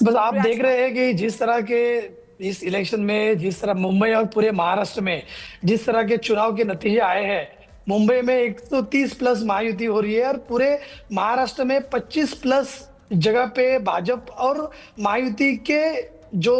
बस आप देख रिएक्शन? रहे हैं कि जिस तरह के इस इलेक्शन में, जिस तरह मुंबई और पूरे महाराष्ट्र में जिस तरह के चुनाव के नतीजे आए हैं, मुंबई में 130 प्लस महायुति हो रही है और पूरे महाराष्ट्र में 25 प्लस जगह पे भाजपा और महायुति के जो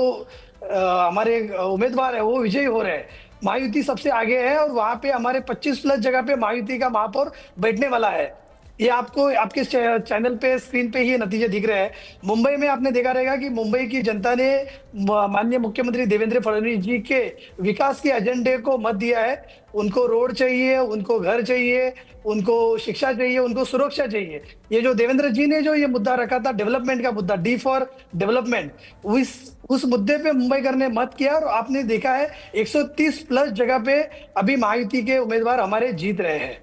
हमारे उम्मीदवार है वो विजयी हो रहे हैं। महायुति सबसे आगे है और वहां पे हमारे 25 प्लस जगह पे महायुति का महापौर बैठने वाला है। ये आपको आपके चैनल पे स्क्रीन पे ही नतीजे दिख रहे हैं। मुंबई में आपने देखा रहेगा कि मुंबई की जनता ने माननीय मुख्यमंत्री देवेंद्र फडणवीस जी के विकास के एजेंडे को मत दिया है। उनको रोड चाहिए, उनको घर चाहिए, उनको शिक्षा चाहिए, उनको सुरक्षा चाहिए। ये जो देवेंद्र जी ने जो ये मुद्दा रखा था, डेवलपमेंट का मुद्दा, डी फॉर डेवलपमेंट, उस मुद्दे पे मुंबईकर ने मत किया और आपने देखा है 130 प्लस जगह पे अभी महायुति के उम्मीदवार हमारे जीत रहे हैं।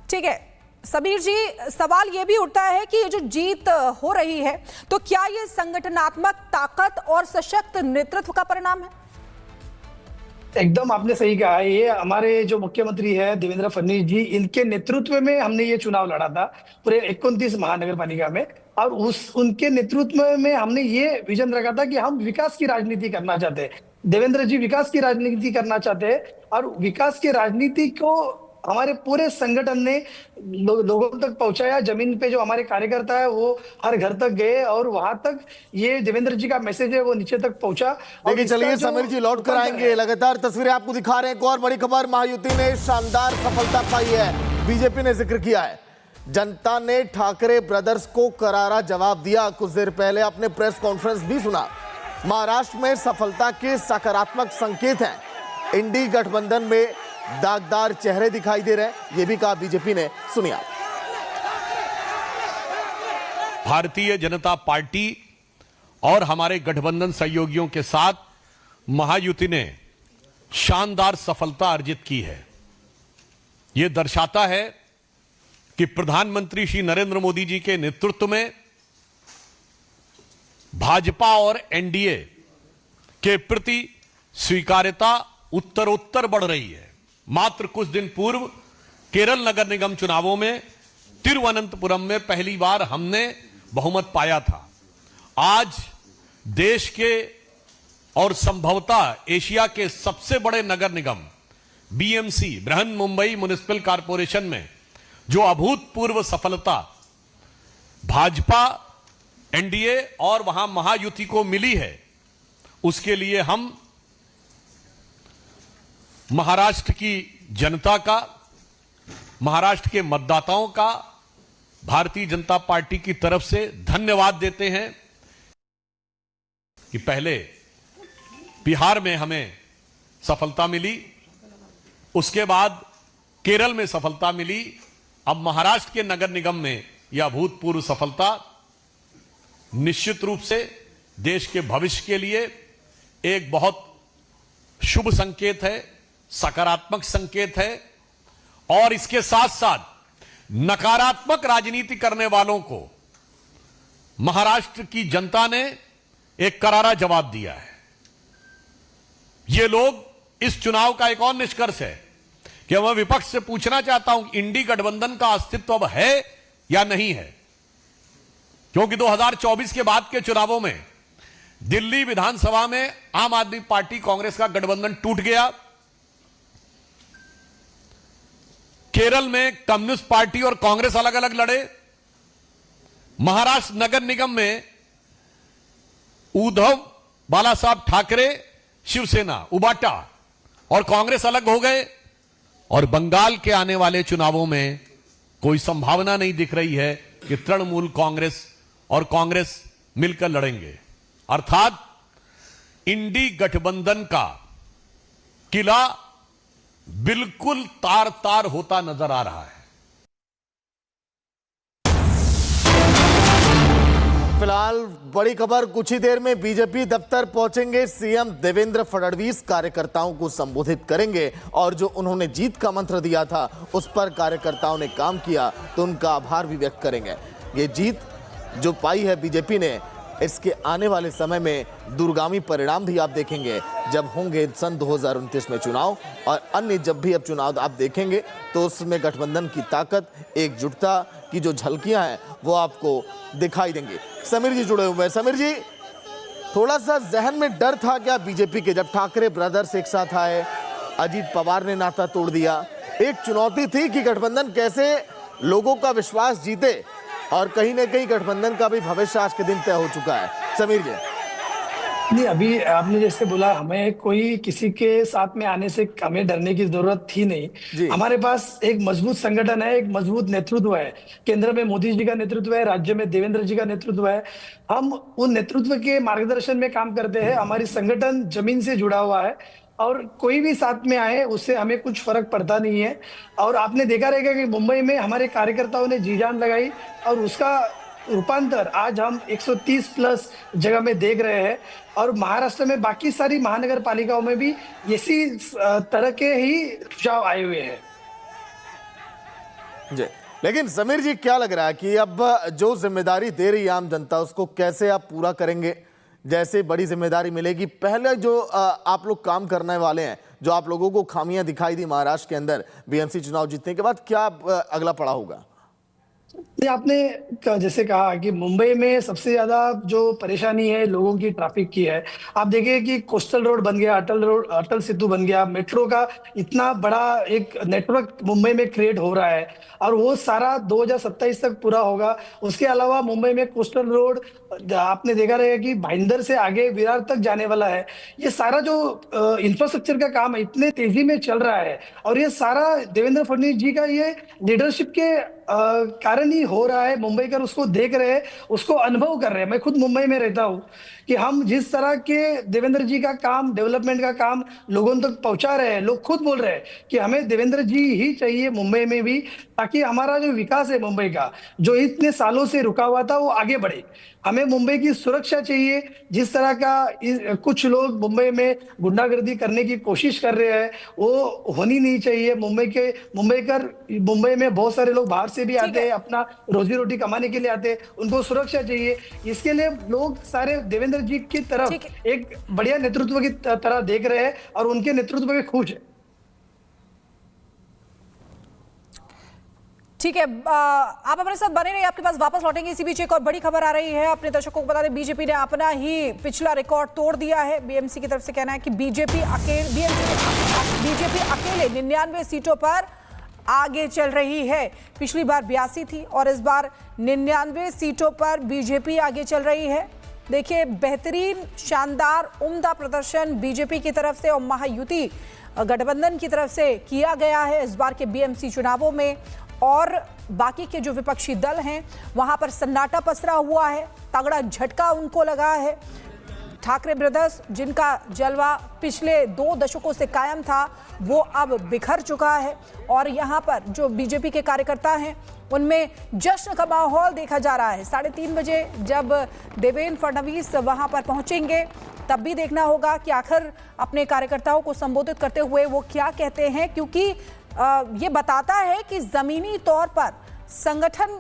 ठीक है समीर जी, सवाल यह भी उठता है कि ये जो जीत हो रही है तो क्या ये संगठनात्मक ताकत और सशक्त नेतृत्व का परिणाम है? एकदम आपने सही कहा है। ये हमारे जो मुख्यमंत्री है देवेंद्र फडणवीस जी, इनके नेतृत्व में हमने ये चुनाव लड़ा था पूरे 29 महानगर पालिका में। और उनके नेतृत्व में हमने ये विजन रखा था कि हम विकास की राजनीति करना चाहते हैं। देवेंद्र जी विकास की राजनीति करना चाहते हैं और विकास की राजनीति को हमारे पूरे संगठन ने लोगों तक पहुंचाया। जमीन पे जो हमारे कार्यकर्ता है वो हर घर तक गए और वहां तक ये देवेंद्र जी का मैसेज है वो नीचे तक पहुंचा। देखिए चलिए समीर जी लौट कर आएंगे, लगातार तस्वीरें आपको दिखा रहे हैं। एक और बड़ी खबर, महायुति ने शानदार सफलता पाई है। बीजेपी ने जिक्र किया है, जनता ने ठाकरे ब्रदर्स को करारा जवाब दिया। कुछ देर पहले आपने प्रेस कॉन्फ्रेंस भी सुना। महाराष्ट्र में सफलता के सकारात्मक संकेत हैं। इंडी गठबंधन में दागदार चेहरे दिखाई दे रहे हैं, यह भी कहा बीजेपी ने। सुनिए। भारतीय जनता पार्टी और हमारे गठबंधन सहयोगियों के साथ महायुति ने शानदार सफलता अर्जित की है। यह दर्शाता है कि प्रधानमंत्री श्री नरेंद्र मोदी जी के नेतृत्व में भाजपा और एनडीए के प्रति स्वीकार्यता उत्तरोत्तर बढ़ रही है। मात्र कुछ दिन पूर्व केरल नगर निगम चुनावों में तिरुवनंतपुरम में पहली बार हमने बहुमत पाया था। आज देश के और संभवतः एशिया के सबसे बड़े नगर निगम BMC, Brihan Mumbai municipal corporation में जो अभूतपूर्व सफलता भाजपा, एनडीए और वहां महायुति को मिली है, उसके लिए हम महाराष्ट्र की जनता का, महाराष्ट्र के मतदाताओं का भारतीय जनता पार्टी की तरफ से धन्यवाद देते हैं कि पहले बिहार में हमें सफलता मिली, उसके बाद केरल में सफलता मिली, अब महाराष्ट्र के नगर निगम में यह अभूतपूर्व सफलता निश्चित रूप से देश के भविष्य के लिए एक बहुत शुभ संकेत है, सकारात्मक संकेत है। और इसके साथ साथ नकारात्मक राजनीति करने वालों को महाराष्ट्र की जनता ने एक करारा जवाब दिया है। ये लोग, इस चुनाव का एक और निष्कर्ष है कि मैं विपक्ष से पूछना चाहता हूं कि इंडी गठबंधन का अस्तित्व अब है या नहीं है, क्योंकि 2024 के बाद के चुनावों में दिल्ली विधानसभा में आम आदमी पार्टी कांग्रेस का गठबंधन टूट गया, केरल में कम्युनिस्ट पार्टी और कांग्रेस अलग अलग लड़े, महाराष्ट्र नगर निगम में उद्धव बाला साहब ठाकरे, शिवसेना, उबाटा और कांग्रेस अलग हो गए, और बंगाल के आने वाले चुनावों में कोई संभावना नहीं दिख रही है कि तृणमूल कांग्रेस और कांग्रेस मिलकर लड़ेंगे। अर्थात इंडी गठबंधन का किला बिल्कुल तार तार होता नजर आ रहा है। फिलहाल बड़ी खबर, कुछ ही देर में बीजेपी दफ्तर पहुंचेंगे सीएम देवेंद्र फडणवीस, कार्यकर्ताओं को संबोधित करेंगे और जो उन्होंने जीत का मंत्र दिया था उस पर कार्यकर्ताओं ने काम किया तो उनका आभार भी व्यक्त करेंगे। ये जीत जो पाई है बीजेपी ने, इसके आने वाले समय में दूरगामी परिणाम भी आप देखेंगे जब होंगे सन 2029 में चुनाव, और अन्य जब भी अब चुनाव आप देखेंगे तो उसमें गठबंधन की ताकत, एकजुटता की जो झलकियां हैं वो आपको दिखाई देंगी। समीर जी जुड़े हुए हैं। समीर जी, थोड़ा सा जहन में डर था क्या बीजेपी के, जब ठाकरे ब्रदर्स एक साथ आए, अजीत पवार ने नाता तोड़ दिया, एक चुनौती थी कि गठबंधन कैसे लोगों का विश्वास जीते, और कहीं ना कहीं गठबंधन का भी भविष्य आज के दिन तय हो चुका है। समीर जी, नहीं, अभी आपने जैसे बोला, हमें कोई किसी के साथ में आने से हमें डरने की जरूरत थी जी। नहीं। हमारे पास एक मजबूत संगठन है, एक मजबूत नेतृत्व है। केंद्र में मोदी जी का नेतृत्व है, राज्य में देवेंद्र जी का नेतृत्व है। हम उन नेतृत्व के मार्गदर्शन में काम करते हैं। हमारी संगठन जमीन से जुड़ा हुआ है, और कोई भी साथ में आए उससे हमें कुछ फर्क पड़ता नहीं है। और आपने देखा रहेगा कि मुंबई में हमारे कार्यकर्ताओं ने जी जान लगाई, और उसका रूपांतर आज हम 130 प्लस जगह में देख रहे हैं। और महाराष्ट्र में बाकी सारी महानगर पालिकाओं में भी इसी तरह के ही रुझाव आए हुए हैं। जी, लेकिन समीर जी, क्या लग रहा है कि अब जो जिम्मेदारी दे रही आम जनता, उसको कैसे आप पूरा करेंगे? जैसे बड़ी जिम्मेदारी मिलेगी, पहले जो आप लोग काम करने वाले हैं, जो आप लोगों को खामियां दिखाई दी महाराष्ट्र के अंदर बीएमसी चुनाव जीतने के बाद, क्या अगला पड़ा होगा? आपने जैसे कहा कि मुंबई में सबसे ज्यादा जो परेशानी है लोगों की ट्रैफिक की है। आप देखिए कि कोस्टल रोड बन गया, अटल सेतु बन गया, मेट्रो का इतना बड़ा एक नेटवर्क मुंबई में क्रिएट हो रहा है, और वो सारा 2027 तक पूरा होगा। उसके अलावा मुंबई में कोस्टल रोड आपने देखा रहेगा कि भाईंदर से आगे विरार तक जाने वाला है। ये सारा जो इंफ्रास्ट्रक्चर का काम है इतने तेजी में चल रहा है, और ये सारा देवेंद्र फडणवीस जी का ये लीडरशिप के कारण ही हो रहा है। मुंबईकर उसको देख रहे हैं, उसको अनुभव कर रहे हैं। मैं खुद मुंबई में रहता हूँ कि हम जिस तरह के देवेंद्र जी का काम, डेवलपमेंट का काम लोगों तक पहुंचा रहे हैं, लोग खुद बोल रहे हैं कि हमें देवेंद्र जी ही चाहिए मुंबई में भी, ताकि हमारा जो विकास है मुंबई का, जो इतने सालों से रुका हुआ था, वो आगे बढ़े। हमें मुंबई की सुरक्षा चाहिए। जिस तरह का कुछ लोग मुंबई में गुंडागर्दी करने की कोशिश कर रहे हैं, वो होनी नहीं चाहिए। मुंबई में बहुत सारे लोग बाहर से भी आते हैं, अपना रोजी रोटी कमाने के लिए आते हैं, उनको सुरक्षा चाहिए। इसके लिए लोग सारे देवेंद्र जी की तरफ एक बढ़िया नेतृत्व की तरह देख रहे हैं, और उनके नेतृत्व में खुश है। ठीक है, आप हमारे साथ बने रहिए, आपके पास वापस लौटेंगे। इसी बीच एक और बड़ी खबर आ रही है। अपने दर्शकों को बता दें, बीजेपी ने अपना ही पिछला रिकॉर्ड तोड़ दिया है। बीएमसी की तरफ से कहना है कि बीजेपी अकेले 99 सीटों पर आगे चल रही है। पिछली बार 82 थी, और इस बार 99 सीटों पर बीजेपी आगे चल रही है। देखिए, बेहतरीन, शानदार, उम्दा प्रदर्शन बीजेपी की तरफ से और महायुति गठबंधन की तरफ से किया गया है इस बार के बीएमसी चुनावों में। और बाकी के जो विपक्षी दल हैं वहां पर सन्नाटा पसरा हुआ है, तगड़ा झटका उनको लगा है। ठाकरे ब्रदर्स, जिनका जलवा पिछले 2 दशकों से कायम था, वो अब बिखर चुका है, और यहाँ पर जो बीजेपी के कार्यकर्ता हैं उनमें जश्न का माहौल देखा जा रहा है। 3:30 बजे जब देवेंद्र फडणवीस वहां पर पहुंचेंगे, तब भी देखना होगा कि आखिर अपने कार्यकर्ताओं को संबोधित करते हुए वो क्या कहते हैं, क्योंकि ये बताता है कि जमीनी तौर पर संगठन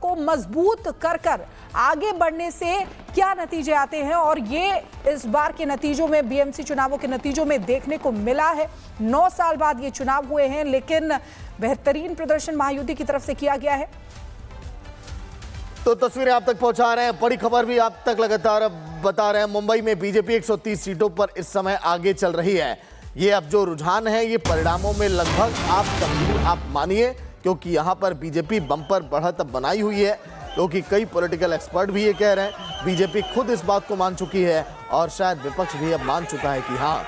को मजबूत कर आगे बढ़ने से क्या नतीजे आते हैं। और ये इस बार के नतीजों में, बीएमसी चुनावों के नतीजों में देखने को मिला है। 9 साल बाद ये चुनाव हुए हैं, लेकिन बेहतरीन प्रदर्शन महायुति की तरफ से किया गया है। तो तस्वीरें आप तक पहुंचा रहे हैं, बड़ी खबर भी आप तक लगातार बता रहे हैं। मुंबई में बीजेपी 130 सीटों पर इस समय आगे चल रही है। ये अब जो रुझान है, ये परिणामों में लगभग आप मानिए, क्योंकि यहां पर बीजेपी बम्पर बढ़त अब बनाई हुई है, क्योंकि कई पॉलिटिकल एक्सपर्ट भी ये कह रहे हैं, बीजेपी खुद इस बात को मान चुकी है, और शायद विपक्ष भी अब मान चुका है कि हाँ,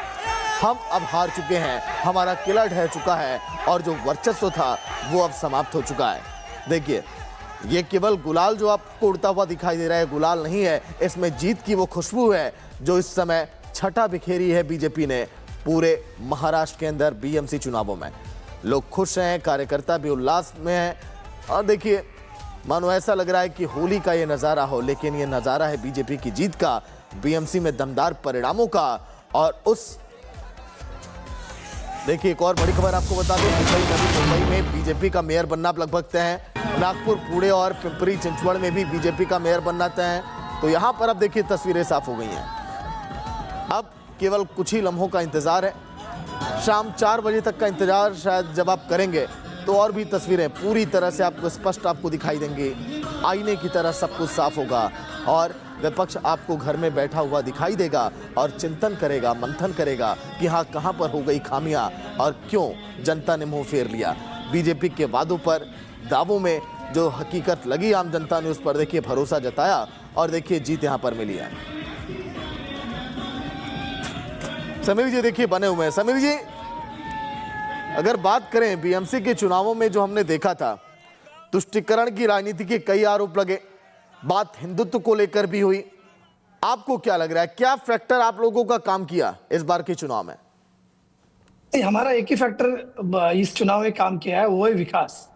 हम अब हार चुके हैं, हमारा किला ढह चुका है, और जो वर्चस्व था वो अब समाप्त हो चुका है। देखिए, ये केवल गुलाल जो आपको उड़ता हुआ दिखाई दे रहा है, गुलाल नहीं है, इसमें जीत की वो खुशबू है जो इस समय छटा बिखेरी है बीजेपी ने पूरे महाराष्ट्र के अंदर बीएमसी चुनावों में। लोग खुश हैं, कार्यकर्ता भी उल्लास में हैं, और देखिए, मानो ऐसा लग रहा है कि होली का ये नज़ारा हो, लेकिन ये नज़ारा है बीजेपी की जीत का, बीएमसी में दमदार परिणामों का। और उस देखिए, एक और बड़ी खबर आपको बता दें, मुंबई में बीजेपी का मेयर बनना लगभग तय है। नागपुर, पुणे और पिंपरी चिंचवड़ में भी बीजेपी का मेयर बनना तय है। तो यहां पर अब देखिए तस्वीरें साफ हो गई हैं। अब केवल कुछ ही लम्हों का इंतजार है, शाम 4 बजे तक का इंतजार शायद जब आप करेंगे तो और भी तस्वीरें पूरी तरह से आपको स्पष्ट आपको दिखाई देंगी, आईने की तरह सब कुछ साफ होगा और विपक्ष आपको घर में बैठा हुआ दिखाई देगा और चिंतन करेगा, मंथन करेगा कि हाँ कहाँ पर हो गई खामियां और क्यों जनता ने मुंह फेर लिया। बीजेपी के वादों पर, दावों में जो हकीकत लगी आम जनता ने उस पर देखिए भरोसा जताया और देखिए जीत यहां पर मिली है। समीर जी देखिए बने हुए हैं। समीर जी, अगर बात करें बीएमसी के चुनावों में जो हमने देखा था, तुष्टीकरण की राजनीति के कई आरोप लगे, बात हिंदुत्व को लेकर भी हुई, आपको क्या लग रहा है, क्या फैक्टर आप लोगों का काम किया इस बार के चुनाव में? हमारा एक ही फैक्टर इस चुनाव में काम किया है, वो है विकास।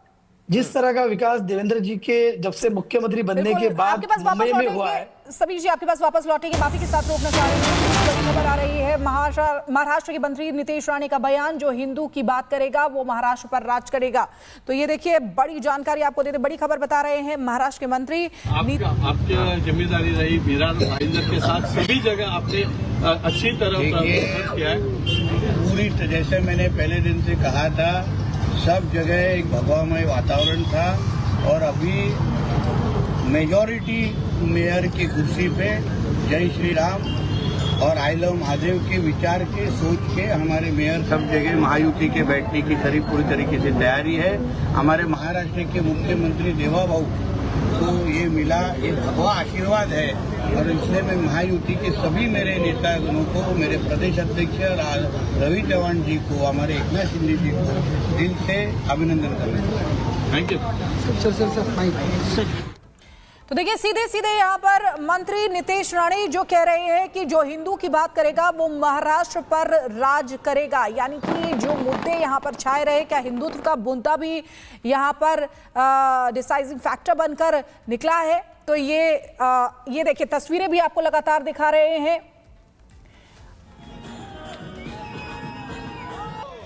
जिस तरह का विकास देवेंद्र जी के जब से मुख्यमंत्री बनने के बाद मुंबई में हुआ है। समीर जी आपके पास वापस लौटेंगे, माफी के साथ रोकना चाह रही हूँ। बड़ी खबर आ रही है, महाराष्ट्र के मंत्री नितेश राणे का बयान, जो हिंदू की बात करेगा वो महाराष्ट्र पर राज करेगा। तो ये देखिए बड़ी जानकारी आपको देते, बड़ी खबर बता रहे हैं महाराष्ट्र के मंत्री। आपकी जिम्मेदारी रही विराट भाईंदर के साथ सभी जगह आपने अच्छी तरह किया है। पूरी जैसे मैंने पहले दिन से कहा था, सब जगह एक भगवामय वातावरण था और अभी मेजॉरिटी मेयर की कुर्सी पे जय श्री राम और आई लव महादेव के विचार के सोच के हमारे मेयर सब जगह महायुति के बैठने की पूरी तरीके से तैयारी है। हमारे महाराष्ट्र के मुख्यमंत्री देवाभाऊ को ये मिला, ये भगवा आशीर्वाद है और इसलिए मैं महायुति के सभी मेरे नेतागणों को, मेरे प्रदेश अध्यक्ष रवि चौहान जी को, हमारे एकनाथ शिंदे जी को दिल से अभिनंदन करना चाहता हूँ। Thank you. तो देखिए सीधे सीधे यहाँ पर मंत्री नितेश राणे जो कह रहे हैं कि जो हिंदू की बात करेगा वो महाराष्ट्र पर राज करेगा, यानी कि जो मुद्दे यहाँ पर छाए रहे, क्या हिंदुत्व का मुद्दा भी यहाँ पर डिसाइडिंग फैक्टर बनकर निकला है। तो ये देखिए तस्वीरें भी आपको लगातार दिखा रहे हैं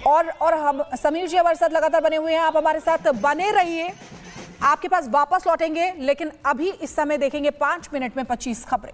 और हम समीर जी हमारे साथ लगातार बने हुए हैं, आप हमारे साथ बने रहिए, आपके पास वापस लौटेंगे। लेकिन अभी इस समय देखेंगे 5 मिनट में 25 खबरें।